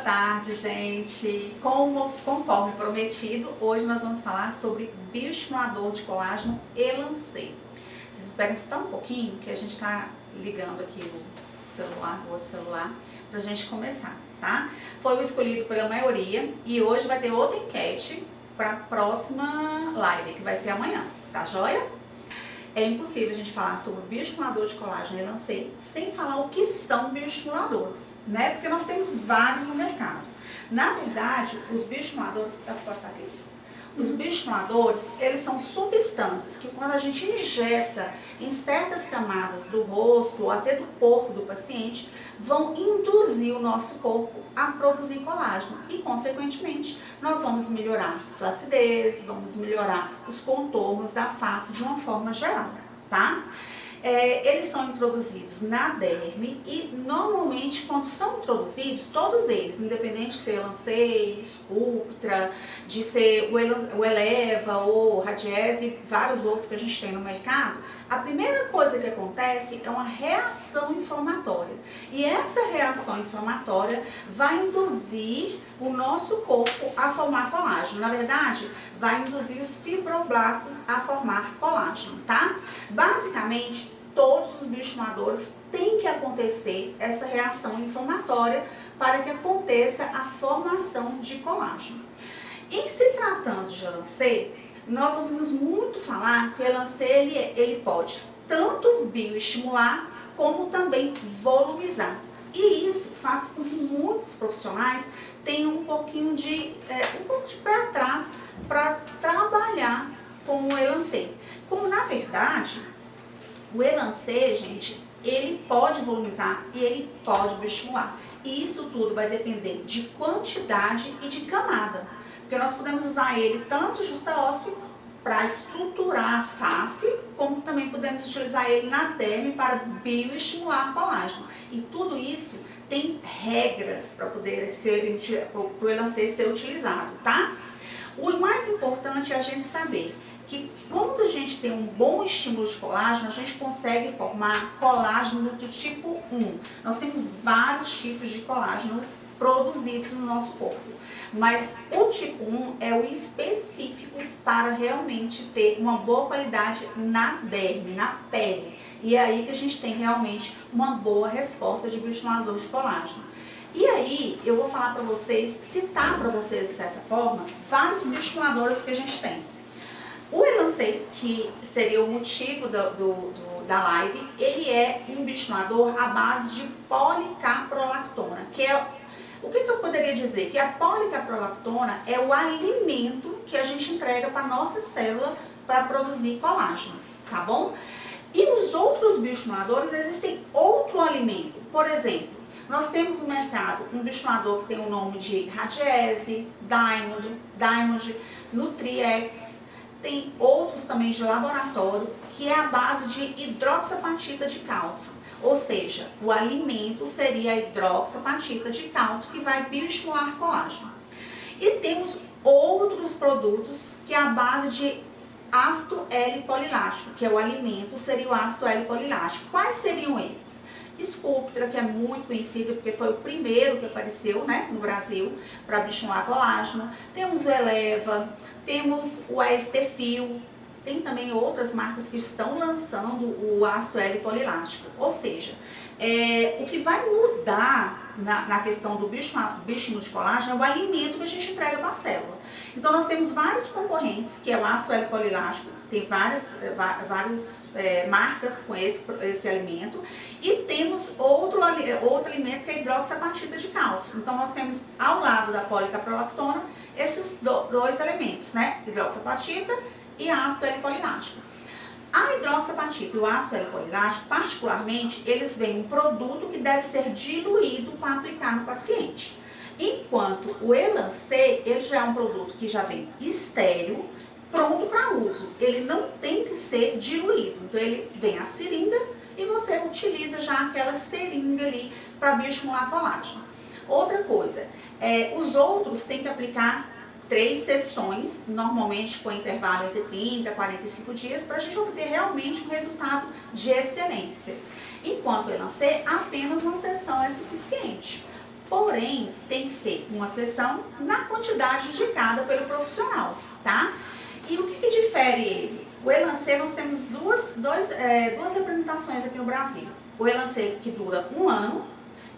tarde, gente. Conforme prometido, hoje nós vamos falar sobre bioestimulador de colágeno Elancê. Vocês esperem só um pouquinho que a gente está ligando aqui o outro celular, pra gente começar, tá? Foi o escolhido pela maioria e hoje vai ter outra enquete para a próxima live, que vai ser amanhã, tá joia? É impossível a gente falar sobre bioestimulador de colágeno Elancê sem falar o que são bioestimuladores, né? Porque nós temos vários no mercado. Na verdade, os bioestimuladores, dá pra passar aqui? Os bioestimuladores, eles são substâncias que quando a gente injeta em certas camadas do rosto ou até do corpo do paciente, vão induzir o nosso corpo a produzir colágeno e, consequentemente, nós vamos melhorar a flacidez, vamos melhorar os contornos da face de uma forma geral, tá? Eles são introduzidos na derme e, normalmente, quando são introduzidos, todos eles, independente de ser Elancê, Sculptra, de ser o Eleva ou Radiese e vários outros que a gente tem no mercado, a primeira coisa que acontece é uma reação inflamatória. E essa reação inflamatória vai induzir o nosso corpo a formar colágeno. Na verdade, vai induzir os fibroblastos a formar colágeno, tá? Basicamente, todos os bioestimuladores têm que acontecer essa reação inflamatória para que aconteça a formação de colágeno. Em se tratando de Elancê, nós ouvimos muito falar que o Elancê ele pode tanto bioestimular como também volumizar. E isso faz com que muitos profissionais tenham um pouco de pé atrás para trabalhar com o Elancê. Como na verdade, o Elancê, gente, ele pode volumizar e ele pode bioestimular. E isso tudo vai depender de quantidade e de camada. Porque nós podemos usar ele tanto justa-ósseo para estruturar a face, como também podemos utilizar ele na derme para bioestimular colágeno. E tudo isso tem regras para poder o Elancê ser utilizado, tá? O mais importante é a gente saber que quando a gente tem um bom estímulo de colágeno, a gente consegue formar colágeno do tipo 1. Nós temos vários tipos de colágeno produzidos no nosso corpo, mas o tipo 1 é o específico para realmente ter uma boa qualidade na derme, na pele. E é aí que a gente tem realmente uma boa resposta de bioestimulador de colágeno. E aí, eu vou falar para vocês, citar para vocês, de certa forma, vários bioestimuladores que a gente tem. O Elancê, que seria o motivo da live, ele é um bioestimulador à base de policaprolactona, que é, o que eu poderia dizer? Que a policaprolactona é o alimento que a gente entrega para a nossa célula para produzir colágeno, tá bom? E os outros bioestimuladores, existem outro alimento. Por exemplo, nós temos no mercado um bioestimulador que tem o nome de Radiese, Diamond, Nutriex. Tem outros também de laboratório, que é a base de hidroxapatita de cálcio. Ou seja, o alimento seria a hidroxapatita de cálcio, que vai bioestimular colágeno. E temos outros produtos, que é a base de ácido L-polilático, que é o alimento, seria o ácido L-polilático. Quais seriam esses? Sculptra, que é muito conhecido porque foi o primeiro que apareceu, né, no Brasil para bioestimular colágeno. Temos o Eleva, temos o Estefil, tem também outras marcas que estão lançando o ácido L-polilático. Ou seja, o que vai mudar na questão do bioestímulo de colágeno é o alimento que a gente entrega para a célula. Então nós temos vários concorrentes, que é o ácido L-polilático, tem várias marcas com esse alimento, e temos outro alimento que é a hidroxapatita de cálcio. Então nós temos ao lado da policaprolactona esses dois elementos, né? Hidroxapatita e ácido L-polilático. A hidroxapatita e o ácido L-polilático, particularmente, eles vêm um produto que deve ser diluído para aplicar no paciente. Enquanto o Elancê, ele já é um produto que já vem estéril, pronto para uso. Ele não tem que ser diluído. Então ele vem a seringa e você utiliza já aquela seringa ali para bioestimular colágeno. Outra coisa, os outros têm que aplicar 3 sessões, normalmente com intervalo entre 30 e 45 dias, para a gente obter realmente um resultado de excelência. Enquanto o Elancê, apenas uma sessão é suficiente. Porém, tem que ser uma sessão na quantidade indicada pelo profissional, tá? E o que difere ele? O Elancê, nós temos duas representações aqui no Brasil. O Elancê que dura 1 ano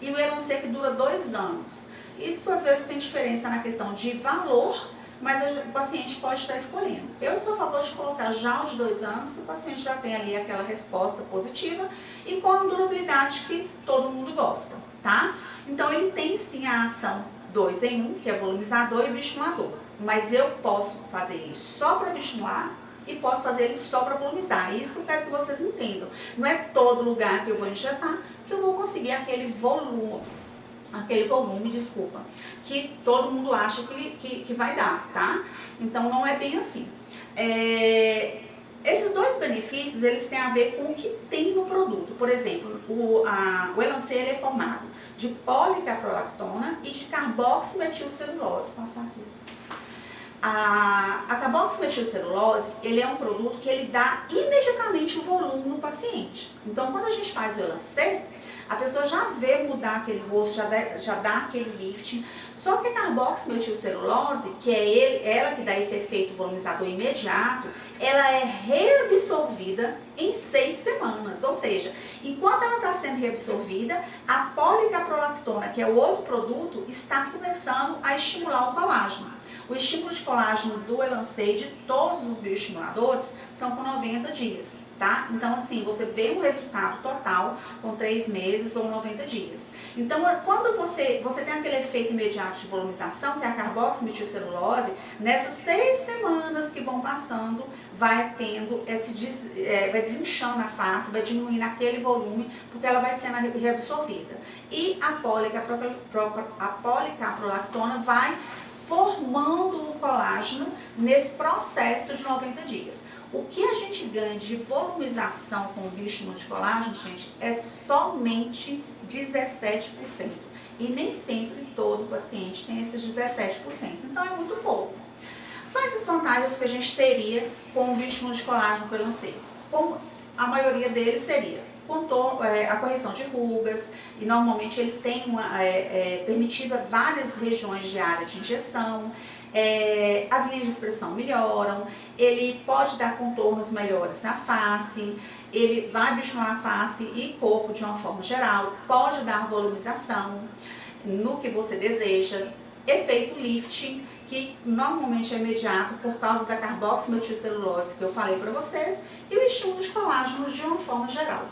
e o Elancê que dura 2 anos. Isso às vezes tem diferença na questão de valor, mas o paciente pode estar escolhendo. Eu sou a favor de colocar já os 2 anos, que o paciente já tem ali aquela resposta positiva e com a durabilidade que todo mundo gosta, tá? Então ele tem sim a ação 2 em 1, que é volumizador e bioestimulador. Mas eu posso fazer ele só para bioestimular e posso fazer ele só para volumizar. É isso que eu quero que vocês entendam. Não é todo lugar que eu vou injetar que eu vou conseguir aquele volume, que todo mundo acha que vai dar, tá? Então não é bem assim. Esses 2 benefícios, eles têm a ver com o que tem no produto. Por exemplo, o Elancê ele é formado de policaprolactona e de carboximetilcelulose. Vou passar aqui. A carboximetilcelulose, ele é um produto que ele dá imediatamente o volume no paciente. Então, quando a gente faz o Elancê, a pessoa já vê mudar aquele rosto, já dá aquele lifting. Só que a carboximetilcelulose, que é ela que dá esse efeito volumizador imediato, ela é reabsorvida em 6 semanas. Ou seja, enquanto ela está sendo reabsorvida, a policaprolactona, que é o outro produto, está começando a estimular o colágeno. O estímulo de colágeno do Elancê, de todos os bioestimuladores, são com 90 dias, tá? Então, assim, você vê um resultado total com 3 meses ou 90 dias. Então, quando você tem aquele efeito imediato de volumização, que é a carboximetilcelulose, nessas 6 semanas que vão passando, vai tendo vai desinchando a face, vai diminuindo aquele volume, porque ela vai sendo reabsorvida. E a policaprolactona vai formando o colágeno nesse processo de 90 dias. O que a gente ganha de volumização com o bioestímulo de colágeno, gente, é somente 17%. E nem sempre todo paciente tem esses 17%. Então é muito pouco. Quais as vantagens que a gente teria com o bioestímulo de colágeno que eu lancei? Como a maioria deles seria a correção de rugas, e normalmente ele tem permitido várias regiões de área de injeção, as linhas de expressão melhoram, ele pode dar contornos melhores na face, ele vai bioestimular a face e corpo de uma forma geral, pode dar volumização no que você deseja, efeito lifting, que normalmente é imediato por causa da carboximetilcelulose que eu falei para vocês, e o estímulo de colágeno de uma forma geral.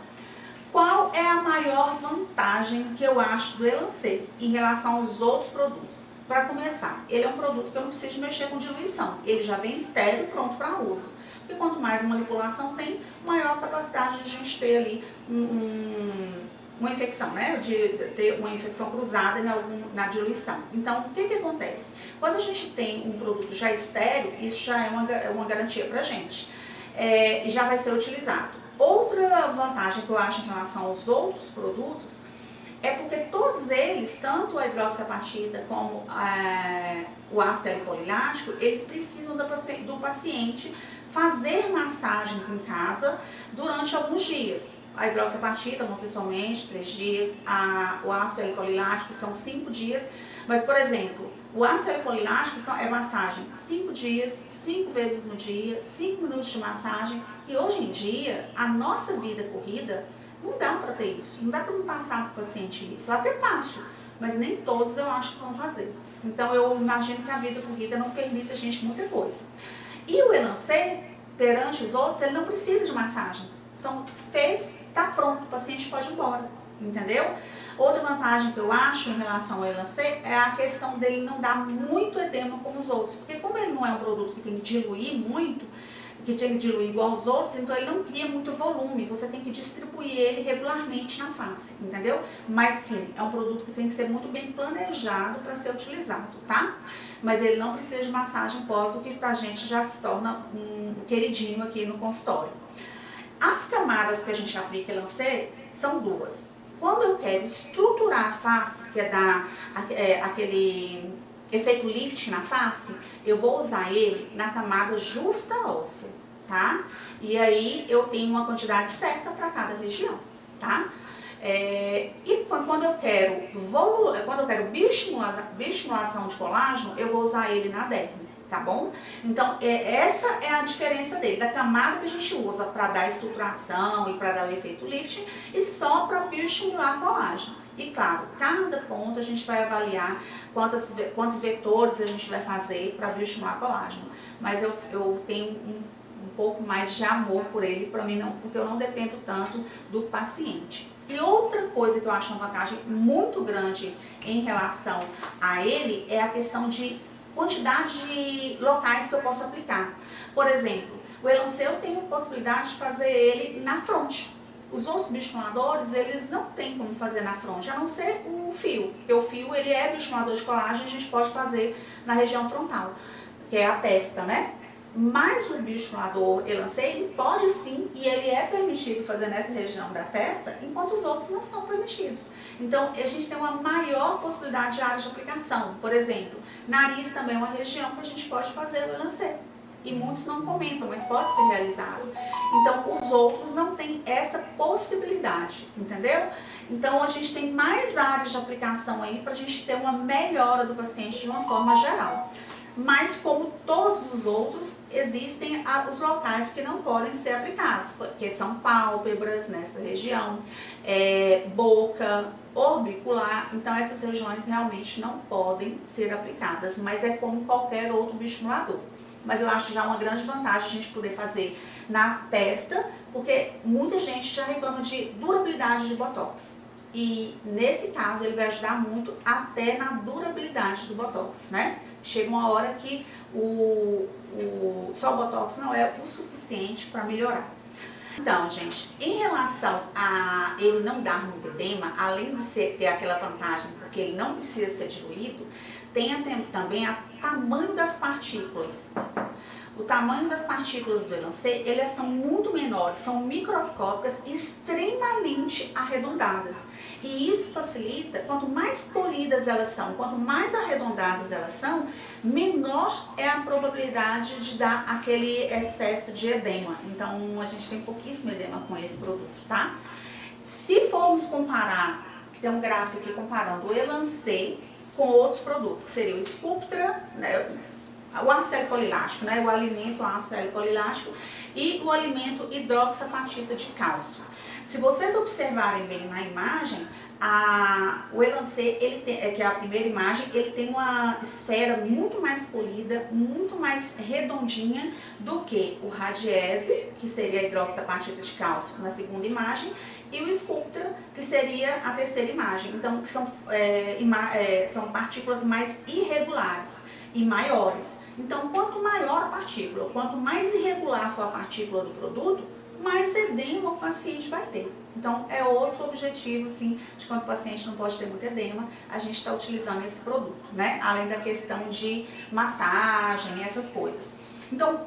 Qual é a maior vantagem que eu acho do Elancê em relação aos outros produtos? Para começar, ele é um produto que eu não preciso mexer com diluição, ele já vem estéril pronto para uso. E quanto mais manipulação tem, maior capacidade de a gente ter ali uma infecção, né? De ter uma infecção cruzada na diluição. Então, o que acontece? Quando a gente tem um produto já estéril, isso já é uma garantia para a gente, e já vai ser utilizado. Outra vantagem que eu acho em relação aos outros produtos é porque todos eles, tanto a hidroxiapatita como o ácido helipolilático, eles precisam do paciente fazer massagens em casa durante alguns dias. A hidroxiapatita vão ser somente 3 dias, o ácido helipolilático são 5 dias, mas, por exemplo, o ácido helipolilático é massagem 5 dias, 5 vezes no dia, 5 minutos de massagem. E hoje em dia, a nossa vida corrida, não dá para ter isso. Não dá para me passar para o paciente isso. Eu até passo, mas nem todos eu acho que vão fazer. Então, eu imagino que a vida corrida não permite a gente muita coisa. E o Elancê, perante os outros, ele não precisa de massagem. Então, fez, está pronto, o paciente pode ir embora. Entendeu? Outra vantagem que eu acho em relação ao Elancê é a questão dele não dar muito edema como os outros. Porque como ele não é um produto que tem que diluir muito, que tem que diluir igual aos outros, então ele não cria muito volume. Você tem que distribuir ele regularmente na face, entendeu? Mas sim, é um produto que tem que ser muito bem planejado para ser utilizado, tá? Mas ele não precisa de massagem pós, o que pra gente já se torna um queridinho aqui no consultório. As camadas que a gente aplica Elancê são 2. Quando eu quero estruturar a face, que é dar aquele efeito lift na face, eu vou usar ele na camada justa óssea, tá? E aí eu tenho uma quantidade certa para cada região, tá? E quando eu quero bioestimulação de colágeno, eu vou usar ele na derme, tá bom? Então, essa é a diferença dele, da camada que a gente usa para dar estruturação e para dar o efeito lifting, e só para bioestimular colágeno. E claro, cada ponto a gente vai avaliar quantos vetores a gente vai fazer para bioestimular colágeno. Mas eu tenho um pouco mais de amor por ele, para mim não, porque eu não dependo tanto do paciente. E outra coisa que eu acho uma vantagem muito grande em relação a ele é a questão de quantidade de locais que eu posso aplicar. Por exemplo, o Elancê eu tenho possibilidade de fazer ele na fronte. Os outros bioestimuladores, eles não tem como fazer na fronte, a não ser o fio. Porque o fio, ele é bioestimulador de colágeno, a gente pode fazer na região frontal, que é a testa, né? Mas o bioestimulador Elancê, ele pode sim, e ele é permitido fazer nessa região da testa, enquanto os outros não são permitidos. Então, a gente tem uma maior possibilidade de área de aplicação. Por exemplo, nariz também é uma região que a gente pode fazer o Elancê. E muitos não comentam, mas pode ser realizado. Então, os outros não têm essa possibilidade, entendeu? Então, a gente tem mais áreas de aplicação aí para a gente ter uma melhora do paciente de uma forma geral. Mas, como todos os outros, existem os locais que não podem ser aplicados, que são pálpebras nessa região, boca, orbicular. Então, essas regiões realmente não podem ser aplicadas, mas é como qualquer outro bioestimulador. Mas eu acho já uma grande vantagem a gente poder fazer na testa, porque muita gente já reclama de durabilidade de Botox. E nesse caso ele vai ajudar muito até na durabilidade do Botox, né? Chega uma hora que só o Botox não é o suficiente para melhorar. Então, gente, em relação a ele não dar muito edema, além de ter aquela vantagem, porque ele não precisa ser diluído, tem também o tamanho das partículas. O tamanho das partículas do Elancê, elas são muito menores, são microscópicas e extremamente arredondadas. E isso facilita, quanto mais polidas elas são, quanto mais arredondadas elas são, menor é a probabilidade de dar aquele excesso de edema. Então, a gente tem pouquíssimo edema com esse produto, tá? Se formos comparar, que tem um gráfico aqui comparando o Elancê com outros produtos, que seria o Sculptra, né, o ácido polilástico, né, o alimento ácido polilástico e o alimento hidroxapatita de cálcio. Se vocês observarem bem na imagem, o Elancê, ele tem, que é a primeira imagem, ele tem uma esfera muito mais polida, muito mais redondinha do que o Radiese, que seria a hidroxapatita de cálcio na segunda imagem, e o Sculptra, que seria a terceira imagem. Então, são partículas mais irregulares e maiores. Então, quanto maior a partícula, quanto mais irregular for a partícula do produto, mais edema o paciente vai ter. Então, é outro objetivo, sim, de quando o paciente não pode ter muito edema, a gente está utilizando esse produto, né? Além da questão de massagem, essas coisas. Então,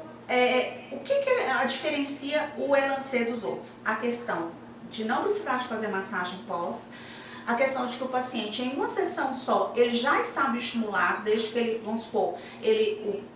o que diferencia o Elancê dos outros? A questão de não precisar de fazer massagem pós, a questão de que o paciente, em uma sessão só, ele já está bioestimulado, desde que ele, vamos supor,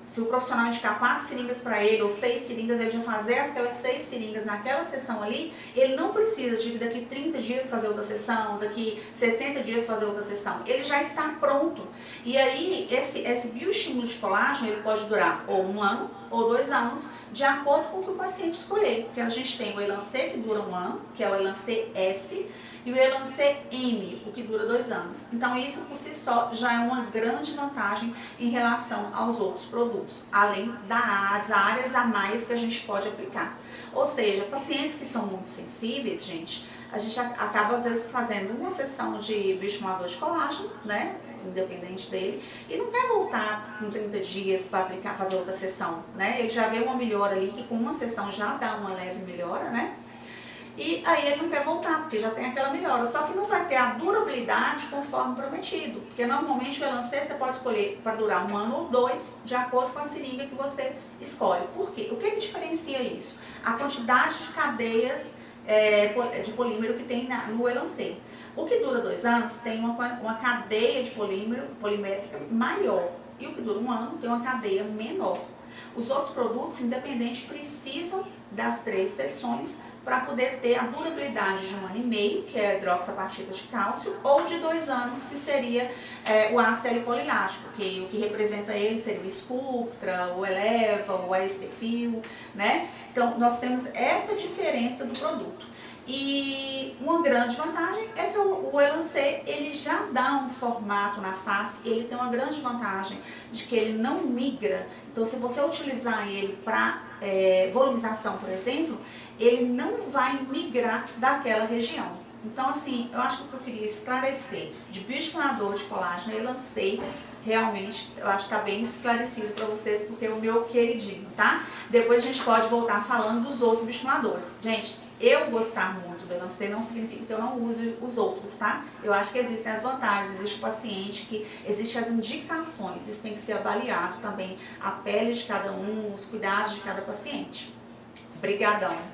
se o profissional indicar 4 seringas para ele, ou 6 seringas, ele já fazer aquelas 6 seringas naquela sessão ali, ele não precisa de daqui 30 dias fazer outra sessão, daqui 60 dias fazer outra sessão, ele já está pronto. E aí, esse bioestímulo de colágeno, ele pode durar ou 1 ano, ou 2 anos, de acordo com o que o paciente escolher. Porque a gente tem o Elancê, que dura 1 ano, que é o Elancê S, e o Elancê M, o que dura 2 anos. Então, isso por si só já é uma grande vantagem em relação aos outros produtos, além das áreas a mais que a gente pode aplicar. Ou seja, pacientes que são muito sensíveis, gente, a gente acaba às vezes fazendo uma sessão de bioestimulador de colágeno, né, independente dele, e não quer voltar com 30 dias para fazer outra sessão, né? Ele já vê uma melhora ali, que com uma sessão já dá uma leve melhora, né? E aí ele não quer voltar, porque já tem aquela melhora. Só que não vai ter a durabilidade conforme prometido. Porque normalmente o Elancê você pode escolher para durar 1 ano ou 2, de acordo com a seringa que você escolhe. Por quê? O que diferencia isso? A quantidade de cadeias de polímero que tem no Elancê. O que dura 2 anos tem uma cadeia de polimétrica maior. E o que dura 1 ano tem uma cadeia menor. Os outros produtos, independentes, precisam das 3 sessões para poder ter a durabilidade de 1 ano e meio, que é a hidroxapatita de cálcio, ou de 2 anos, que seria o ácido L-polilático, que o que representa ele seria o Sculptra, o Eleva, o Aestefil, né? Então, nós temos essa diferença do produto. E uma grande vantagem é que o Elancê, ele já dá um formato na face, ele tem uma grande vantagem de que ele não migra. Então, se você utilizar ele para volumização, por exemplo, ele não vai migrar daquela região. Então, assim, eu acho que o que eu queria esclarecer de bioestimulador de colágeno, Elancê, realmente, eu acho que está bem esclarecido para vocês, porque é o meu queridinho, tá? Depois a gente pode voltar falando dos outros bioestimuladores. Gente, eu gostar muito do Elancê não significa que eu não use os outros, tá? Eu acho que existem as vantagens, existe o paciente, que existem as indicações, isso tem que ser avaliado também, a pele de cada um, os cuidados de cada paciente. Obrigadão!